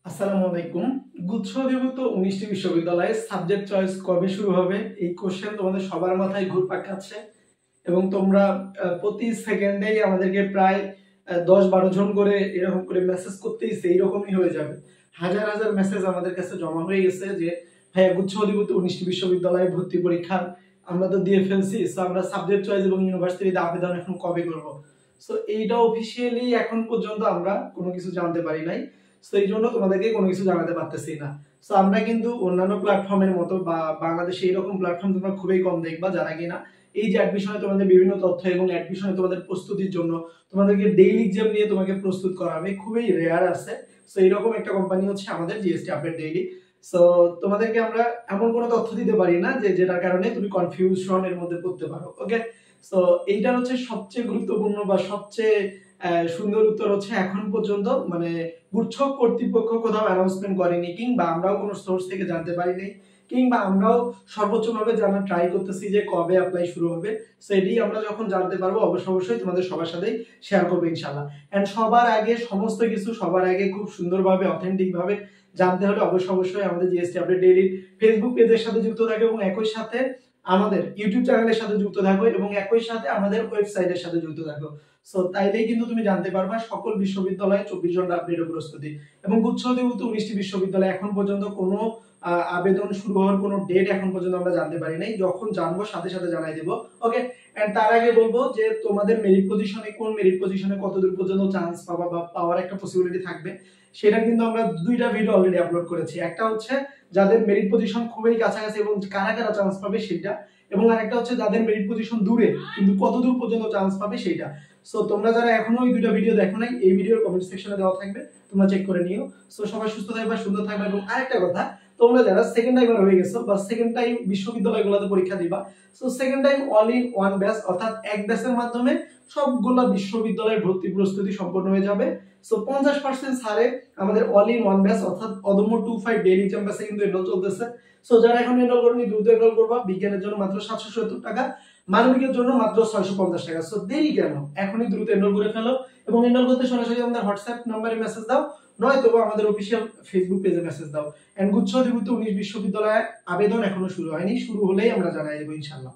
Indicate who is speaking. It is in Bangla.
Speaker 1: আসসালামু আলাইকুম। গুচ্ছ অধিভুক্ত ১৯টি বিশ্ববিদ্যালয়ে সাবজেক্ট চয়েস কবে শুরু হবে? এই কোশ্চেন তোমাদের সবার মাথায় ঘুরপাক খাচ্ছে এবং তোমরা প্রতি সেকেন্ডেই আমাদেরকে প্রায় ১০-১২ জন করে এরকম করে মেসেজ করতেইছে, এইরকমই হয়ে যাবে। হাজার হাজার মেসেজ আমাদের কাছে জমা হয়ে গেছে যে ভাইয়া গুচ্ছ অধিভুক্ত ১৯টি বিশ্ববিদ্যালয়ে ভর্তি পরীক্ষা আমরা তো দিয়ে ফেলছি, সো আমরা সাবজেক্ট চয়েস এবং ইউনিভার্সিটিতে আবেদন এখন কবে করব? সো এইটা অফিসিয়ালি এখন পর্যন্ত আমরা কোনো কিছু জানতে পারি নাই। সো এই জন্য তোমাদেরকে কোনো কিছু জানাতে পারতেছি না। সো আমরা কিন্তু অন্যান্য প্ল্যাটফর্মের মতো বা বাংলাদেশে এরকম প্ল্যাটফর্ম তোমরা খুবই কম দেখবা যারা কিনা এই যে অ্যাডমিশনে তোমাদের বিভিন্ন তথ্য এবং অ্যাডমিশনে তোমাদের প্রস্তুতির জন্য তোমাদেরকে ডেইলি এক্সাম নিয়ে তোমাকে প্রস্তুত করাবে, খুবই রেয়ার আছে। সো এইরকম একটা কোম্পানি হচ্ছে আমাদের জিএসটি আপডেট ডেইলি। সো তোমাদেরকে আমরা এমন কোনো তথ্য দিতে পারি না যে যেটার কারণে তুমি কনফিউশনের মধ্যে পড়তে পারো। ওকে, সো এইটার হচ্ছে সবচেয়ে গুরুত্বপূর্ণ বা সবচেয়ে সুন্দর উত্তর হচ্ছে এখন পর্যন্ত মানে গুচ্ছ কর্তৃপক্ষ কোথাও অ্যানাউন্সমেন্ট করেনি, কিংবা আমরাও কোনো সোর্স থেকে জানতে পারিনি, কিংবা আমরাও সর্বোচ্চভাবে জানার ট্রাই করতেছি যে কবে অ্যাপ্লাই শুরু হবে। সো এটি আমরা যখন জানতে পারবো অবশ্যই তোমাদের সবার সাথেই শেয়ার করবো ইনশাআল্লাহ। এন্ড সবার আগে সমস্ত কিছু সবার আগে খুব সুন্দরভাবে অথেন্টিক ভাবে জানতে হলে অবশ্যই আমাদের জিএসটি আপডেট ডেইলি ফেসবুক পেজের সাথে যুক্ত থাকো এবং একই সাথে আমাদের ইউটিউব চ্যানেলের সাথে যুক্ত থাকো এবং একই সাথে আমাদের ওয়েবসাইটের সাথে যুক্ত থাকো। সো তাইলেই কিন্তু তুমি জানতে পারবা সকল বিশ্ববিদ্যালয়ে 24 ঘন্টা আপডেট ও প্রস্তুতি। এবং গুচ্ছ অধিভুক্ত 19টি বিশ্ববিদ্যালয় এখন পর্যন্ত কোনো আবেদন শুরু হওয়ার কোনো ডেট এখন পর্যন্ত আমরা জানতে পারি নাই। যখন জানবো সাথে সাথে জানাই দেব। ওকে, এন্ড তার আগে বলবো যে তোমাদের মেরিট পজিশনে কোন মেরিট পজিশনে কতদূর পর্যন্ত চান্স পাবা বা পাওয়ার একটা পসিবিলিটি থাকবে, সেটা কিন্তু আমরা দুইটা ভিডিও অলরেডি আপলোড করেছি। একটা হচ্ছে যাদের মেরিট পজিশন খুবই কাছাকাছি এবং কারা কারা চান্স পাবে সেটা, এবং আরেকটা হচ্ছে যাদের মেরিট পজিশন দূরে কিন্তু কতদূর পর্যন্ত চান্স পাবে সেইটা। সো তোমরা যারা এখনো ওই দুইটা ভিডিও দেখো নাই, এই ভিডিওর কমেন্ট সেকশনে দেওয়া থাকবে, তোমরা চেক করে নিও। সো সবাই সুস্থ থাকবে, সুন্দর থাকবে। এবং আরেকটা কথা, তোমরা যারা সেকেন্ড টাইমার হয়ে গেছো বা সেকেন্ড টাইম বিশ্ববিদ্যালয়গুলোতে পরীক্ষা দিবা, so second time all in one batch অর্থাৎ এক ব্যাচের মাধ্যমে সবগুলা বিশ্ববিদ্যালয়ের ভর্তি প্রস্তুতি সম্পন্ন হয়ে যাবে। সো 50% ছাড়ে আমাদের অল ইন ওয়ান ব্যাচ অর্থাৎ অদম্য 25 ডেইলি এক্সাম ব্যাচে কিন্তু এনরোল চলতেছে। সো যারা এখন এনরোল করনি দ্রুত এনরোল করবা। বিজ্ঞানের জন্য মাত্র 770 টাকা, মানবিকের জন্য মাত্র 650 টাকা। সো দেরি কেন, এখনই দ্রুত এনরোল করে ফেলো। এবং এনরোল করতে সরাসরি আমাদের হোয়াটসঅ্যাপ নম্বরে মেসেজ দাও, নয়তো আমাদের অফিসিয়াল ফেসবুক পেজে মেসেজ দাও। এন্ড গুচ্ছ অধিভুক্ত 19 বিশ্ববিদ্যালয়ে আবেদন এখনো শুরু হয়নি, শুরু হলেই আমরা জানাই দেব ইনশাআল্লাহ।